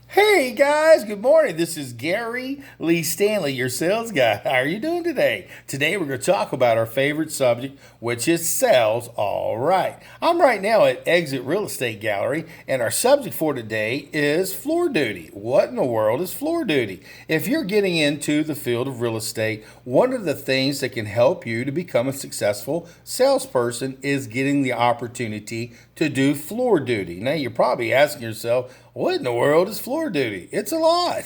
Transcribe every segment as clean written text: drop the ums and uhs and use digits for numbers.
Hey guys, good morning. This is Gary Lee Stanley, your sales guy. How are you doing today? Today we're going to talk about our favorite subject, which is sales. All right. I'm right now at Exit Real Estate Gallery, and our subject for today is floor duty. What in the world is floor duty? If you're getting into the field of real estate, one of the things that can help you to become a successful salesperson is getting the opportunity to do floor duty. Now, you're probably asking yourself, what in the world is floor duty? It's a lot.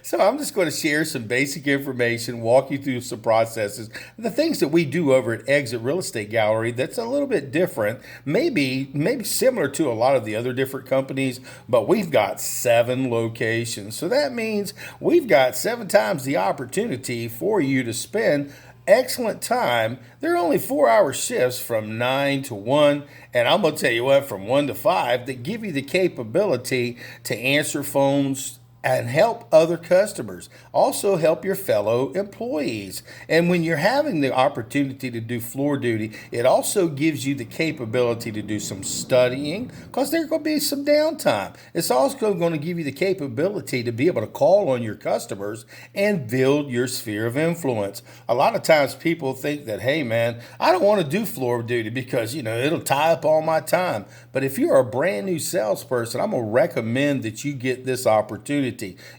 So I'm just going to share some basic information, walk you through some processes, the things that we do over at Exit Real Estate Gallery that's a little bit different, maybe similar to a lot of the other different companies, but we've got 7 locations. So that means we've got 7 times the opportunity for you to spend excellent time. They're only 4-hour shifts from 9 to 1. And I'm going to tell you what, from 1 to 5, that give you the capability to answer phones and help other customers. Also help your fellow employees. And when you're having the opportunity to do floor duty, it also gives you the capability to do some studying because there's going to be some downtime. It's also going to give you the capability to be able to call on your customers and build your sphere of influence. A lot of times people think that, hey man, I don't want to do floor duty because, it'll tie up all my time. But if you're a brand new salesperson, I'm going to recommend that you get this opportunity.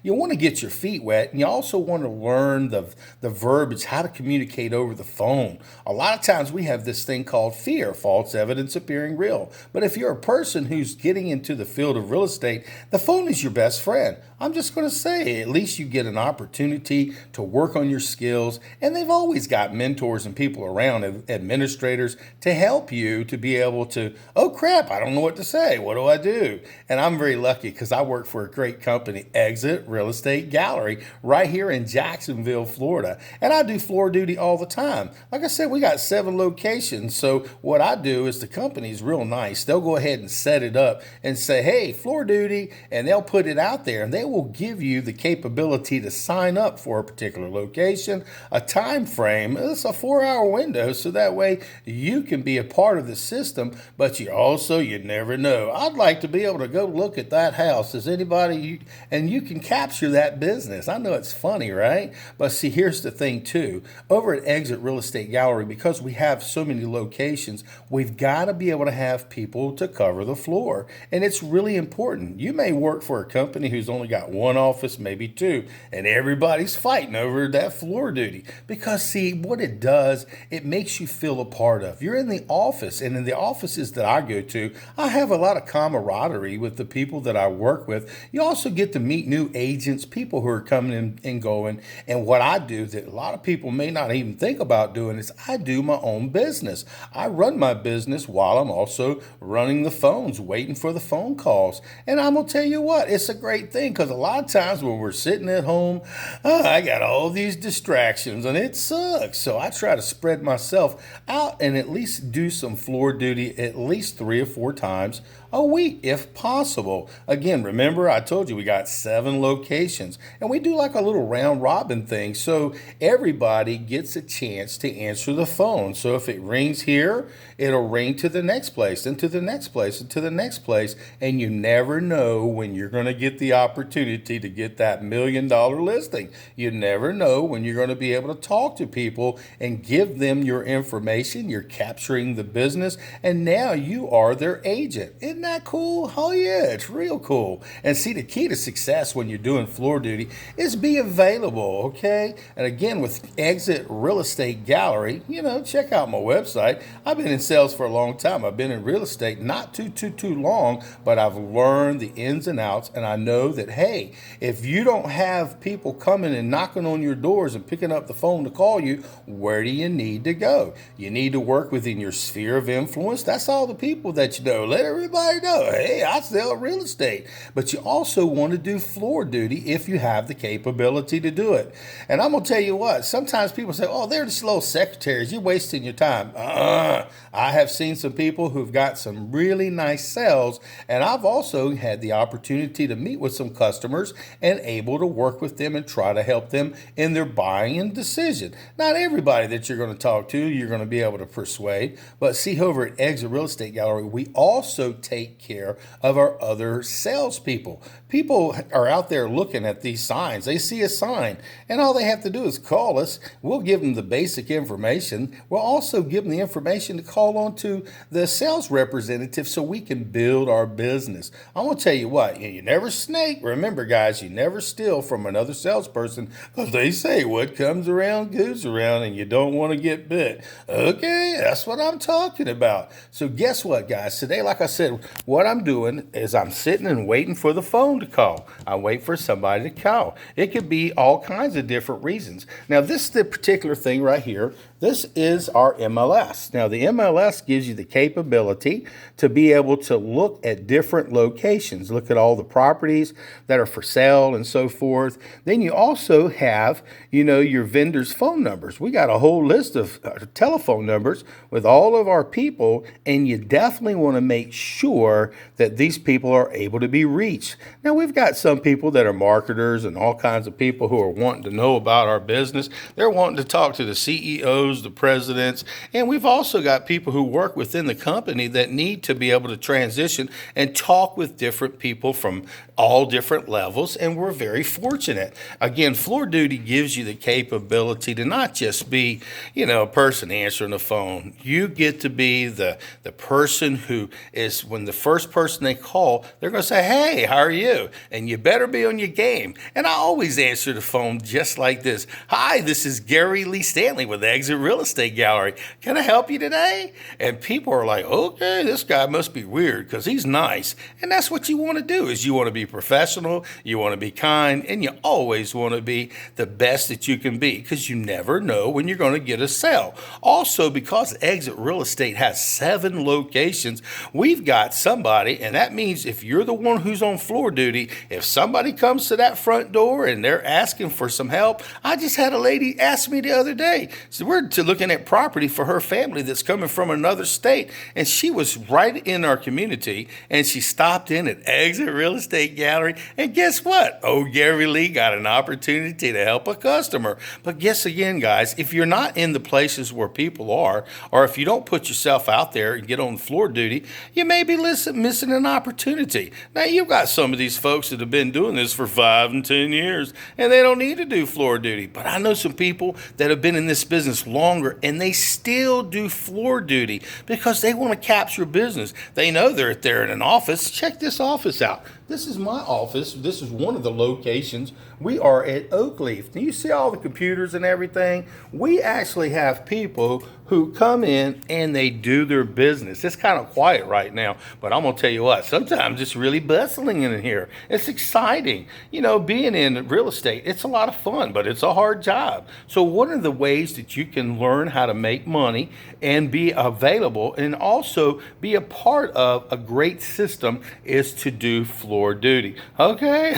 You want to get your feet wet, and you also want to learn the verbiage, how to communicate over the phone. A lot of times we have this thing called fear, false evidence appearing real. But if you're a person who's getting into the field of real estate, the phone is your best friend. I'm just going to say, at least you get an opportunity to work on your skills, and they've always got mentors and people around, administrators, to help you to be able to, oh crap, I don't know what to say. What do I do? And I'm very lucky because I work for a great company, Exit Real Estate Gallery, right here in Jacksonville, Florida. And I do floor duty all the time. Like I said, we got 7 locations. So what I do is the company's real nice. They'll go ahead and set it up and say, hey, floor duty, and they'll put it out there, and they will give you the capability to sign up for a particular location, a time frame. It's a 4-hour window, so that way you can be a part of the system, but you never know. I'd like to be able to go look at that house. Is anybody, and you can capture that business. I know it's funny, right? But see, here's the thing too. Over at Exit Real Estate Gallery, because we have so many locations, we've got to be able to have people to cover the floor. And it's really important. You may work for a company who's only got 1 office, maybe 2, and everybody's fighting over that floor duty. Because see, what it does, it makes you feel a part of. You're in the office, and in the offices that I go to, I have a lot of camaraderie with the people that I work with. You also get to meet new agents, people who are coming in and going. And what I do that a lot of people may not even think about doing is I do my own business. I run my business while I'm also running the phones, waiting for the phone calls. And I'm going to tell you what, it's a great thing because a lot of times when we're sitting at home, I got all these distractions and it sucks. So I try to spread myself out and at least do some floor duty at least 3 or 4 times a week if possible. Again, remember I told you we got 7 locations and we do like a little round robin thing. So everybody gets a chance to answer the phone. So if it rings here, it'll ring to the next place and to the next place and to the next place. And you never know when you're going to get the opportunity to get that $1 million listing. You never know when you're going to be able to talk to people and give them your information. You're capturing the business and now you are their agent. Isn't that cool? Oh yeah, it's real cool. And see, the key to success when you're doing floor duty is be available, okay? And again, with Exit Real Estate Gallery, check out my website. I've been in sales for a long time. I've been in real estate not too long, but I've learned the ins and outs, and I know that, hey, if you don't have people coming and knocking on your doors and picking up the phone to call you, where do you need to go? You need to work within your sphere of influence. That's all the people that you know. Let everybody know, hey, I sell real estate. But you also want to do floor duty if you have the capability to do it. And I'm going to tell you what, sometimes people say, oh, they're just little secretaries. You're wasting your time. I have seen some people who've got some really nice sales, and I've also had the opportunity to meet with some customers and able to work with them and try to help them in their buying and decision. Not everybody that you're going to talk to, you're going to be able to persuade, but see, over at Exit Real Estate Gallery, we also take take care of our other salespeople. People are out there looking at these signs. They see a sign, and all they have to do is call us. We'll give them the basic information. We'll also give them the information to call on to the sales representative so we can build our business. I'm going to tell you what, you never snake. Remember, guys, you never steal from another salesperson, because they say what comes around goes around, and you don't want to get bit. Okay, that's what I'm talking about. So guess what, guys? Today, like I said, what I'm doing is I'm sitting and waiting for the phone to call. I wait for somebody to call. It could be all kinds of different reasons. Now, this is the particular thing right here. This is our MLS. Now, the MLS gives you the capability to be able to look at different locations, look at all the properties that are for sale and so forth. Then you also have, your vendors' phone numbers. We got a whole list of telephone numbers with all of our people, and you definitely want to make sure that these people are able to be reached. Now, we've got some people that are marketers and all kinds of people who are wanting to know about our business. They're wanting to talk to the CEOs, the presidents, and we've also got people who work within the company that need to be able to transition and talk with different people from all different levels, and we're very fortunate. Again, Floor Duty gives you the capability to not just be, a person answering the phone. You get to be the person who is, when the first person they call, they're going to say, "Hey, how are you?" And you better be on your game. And I always answer the phone just like this. "Hi, this is Gary Lee Stanley with Exit Real Estate Gallery. Can I help you today?" And people are like, "Okay, this guy must be weird because he's nice." And that's what you want to do, is you want to be professional, you want to be kind, and you always want to be the best that you can be, because you never know when you're going to get a sale. Also, because Exit Real Estate has 7 locations, we've got somebody, and that means if you're the one who's on floor duty, if somebody comes to that front door and they're asking for some help. I just had a lady ask me the other day, so we're looking at property for her family that's coming from another state, and she was right in our community, and she stopped in at Exit Real Estate Gallery, and guess what? Oh, Gary Lee got an opportunity to help a customer. But guess again, guys, if you're not in the places where people are, or if you don't put yourself out there and get on floor duty, you may be missing an opportunity. Now, you've got some of these folks that have been doing this for 5 and 10 years, and they don't need to do floor duty. But I know some people that have been in this business longer, and they still do floor duty because they want to capture business. They know they're in an office. Check this office out. This is my office. This is one of the locations. We are at Oakleaf. Do you see all the computers and everything? We actually have people who come in and they do their business. It's kind of quiet right now, but I'm going to tell you what, sometimes it's really bustling in here. It's exciting. Being in real estate, it's a lot of fun, but it's a hard job. So one of the ways that you can learn how to make money and be available and also be a part of a great system is to do floor duty. Okay?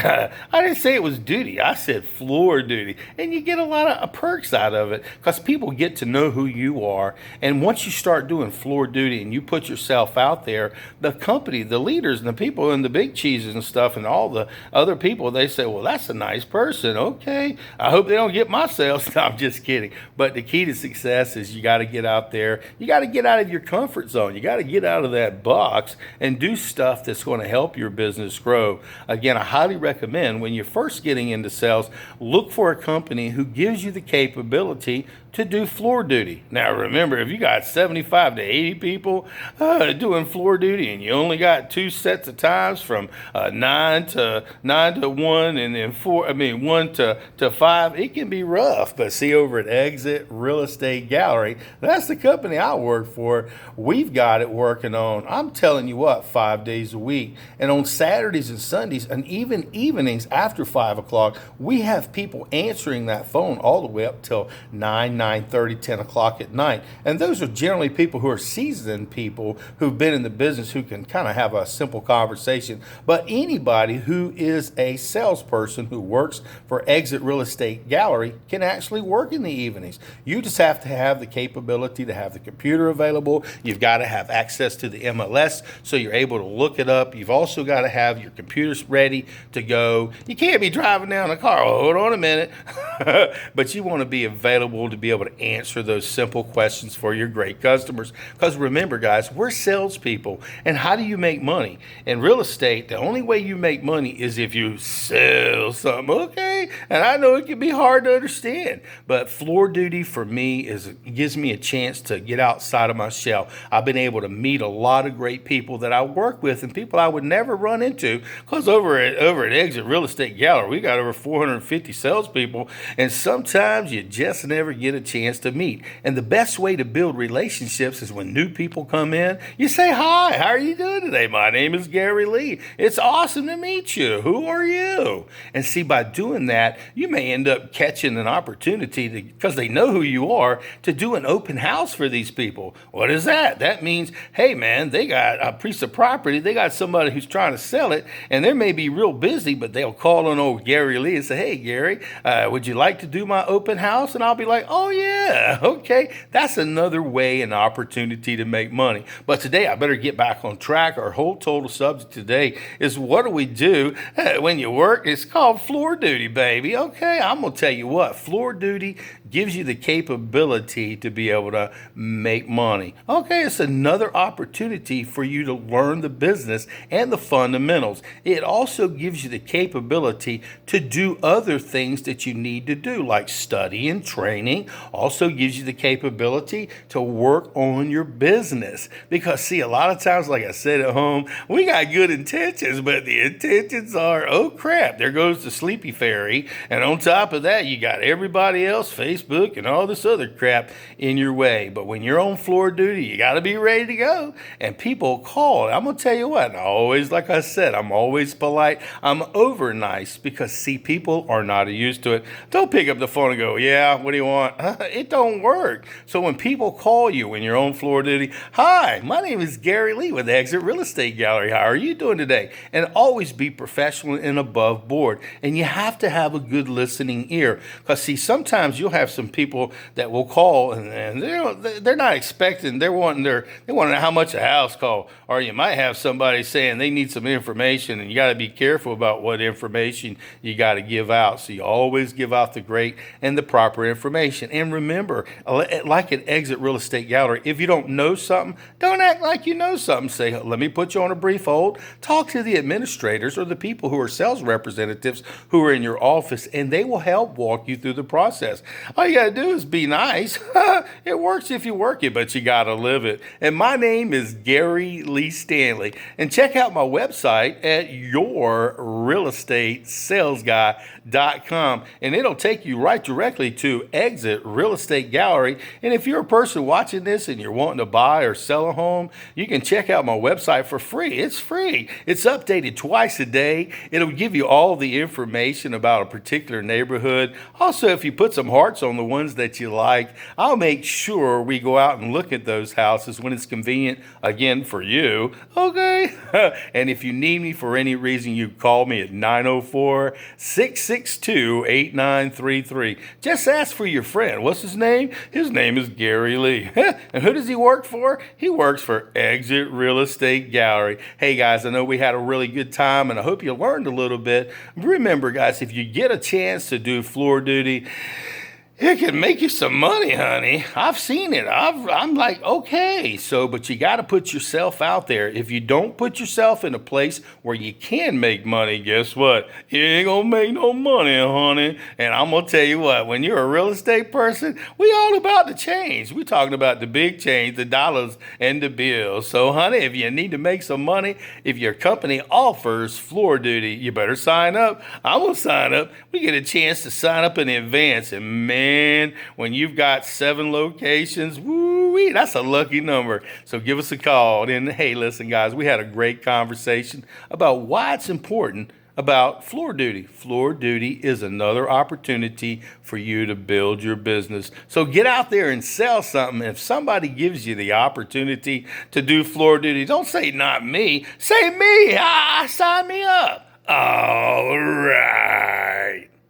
I didn't say it was duty. I said floor duty. And you get a lot of perks out of it because people get to know who you are. And once you start doing floor duty and you put yourself out there, the company, the leaders and the people and the big cheeses and stuff and all the other people, they say, "Well, that's a nice person. Okay, I hope they don't get my sales." No, I'm just kidding. But the key to success is you got to get out there. You got to get out of your comfort zone. You got to get out of that box and do stuff that's going to help your business grow. Again, I highly recommend when you're first getting into sales, look for a company who gives you the capability to do floor duty. Now, remember, if you got 75 to 80 people doing floor duty and you only got 2 sets of times from 9 to 1 and then 1 to 5, it can be rough. But see, over at Exit Real Estate Gallery, that's the company I work for. We've got it working on, I'm telling you what, 5 days a week. And on Saturdays and Sundays and even evenings after 5 o'clock, we have people answering that phone all the way up till 9:30, 10 o'clock at night. And those are generally people who are seasoned people who've been in the business who can kind of have a simple conversation. But anybody who is a salesperson who works for Exit Real Estate Gallery can actually work in the evenings. You just have to have the capability to have the computer available. You've got to have access to the MLS so you're able to look it up. You've also got to have your computer's ready to go. You can't be driving down the car. Oh, hold on a minute. But you want to be available to be able to answer those simple questions for your great customers. Because remember, guys, we're salespeople. And how do you make money? In real estate, the only way you make money is if you sell something, okay? And I know it can be hard to understand, but floor duty for me gives me a chance to get outside of my shell. I've been able to meet a lot of great people that I work with and people I would never run into, because over at Exit Real Estate Gallery, we got over 450 salespeople, and sometimes you just never get a chance to meet. And the best way to build relationships is when new people come in, you say, hi, how are you doing today? My name is Gary Lee. It's awesome to meet you. Who are you? And see, by doing that, you may end up catching an opportunity because they know who you are, to do an open house for these people. What is that? That means, hey man, they got a piece of property, they got somebody who's trying to sell it, and they may be real busy, but they'll call on old Gary Lee and say, hey Gary, would you like to do my open house? And I'll be like, oh yeah, okay. That's another way, an opportunity to make money. But today I better get back on track. Our whole total subject today is, what do we do when you work? It's called floor duty, baby. Okay, I'm gonna tell you what, floor duty gives you the capability to be able to make money. Okay, it's another opportunity for you to learn the business and the fundamentals. It also gives you the capability to do other things that you need to do, like study and training. Also gives you the capability to work on your business. Because see, a lot of times, like I said at home, we got good intentions, but the intentions are, oh crap, there goes the Sleepy Fairy. And on top of that, you got everybody else, Facebook and all this other crap in your way. But when you're on floor duty, you got to be ready to go. And people call. I'm going to tell you what, always, like I said, I'm always polite. I'm over nice, because see, people are not used to it. Don't pick up the phone and go, yeah, what do you want? It don't work. So when people call you when you're on floor duty, hi, my name is Gary Lee with Exit Real Estate Gallery. How are you doing today? And always be professional and above board. And you have to have a good listening ear, because see, sometimes you'll have some people that will call and they're not expecting, they want to know how much a house costs. Or you might have somebody saying they need some information, and you got to be careful about what information you got to give out. So you always give out the great and the proper information. And remember, like at Exit Real Estate Gallery, if you don't know something, don't act like you know something. Say, let me put you on a brief hold. Talk to the administrators or the people who are sales representatives who are in your office, and they will help walk you through the process. All you got to do is be nice. It works if you work it, but you got to live it. And my name is Gary Lee Stanley. And check out my website at yourrealestatesalesguy.com. And it'll take you right directly to Exit Real Estate Gallery. And if you're a person watching this and you're wanting to buy or sell a home, you can check out my website for free. It's free. It's updated twice a day. It'll give you all the information about a particular neighborhood. Also, if you put some hearts on the ones that you like, I'll make sure we go out and look at those houses when it's convenient, again, for you. Okay? And if you need me for any reason, you call me at 904-662-8933. Just ask for your friend. What's his name? His name is Gary Lee. And who does he work for? He works for Exit Real Estate Gallery. Hey guys, I know we had a really good time, and I hope you learned a little bit. Remember guys, if you get a chance to do floor duty, it can make you some money, honey. I've seen it. I'm like, okay. So, but you got to put yourself out there. If you don't put yourself in a place where you can make money, guess what? You ain't going to make no money, honey. And I'm going to tell you what, when you're a real estate person, we all about the change. We're talking about the big change, the dollars and the bills. So, honey, if you need to make some money, if your company offers floor duty, you better sign up. I'm going to sign up. We get a chance to sign up in advance. And man, when you've got 7 locations, woo-wee, that's a lucky number. So give us a call. And hey, listen, guys, we had a great conversation about why it's important about floor duty. Floor duty is another opportunity for you to build your business. So get out there and sell something. If somebody gives you the opportunity to do floor duty, don't say not me. Say me. Sign me up. All right.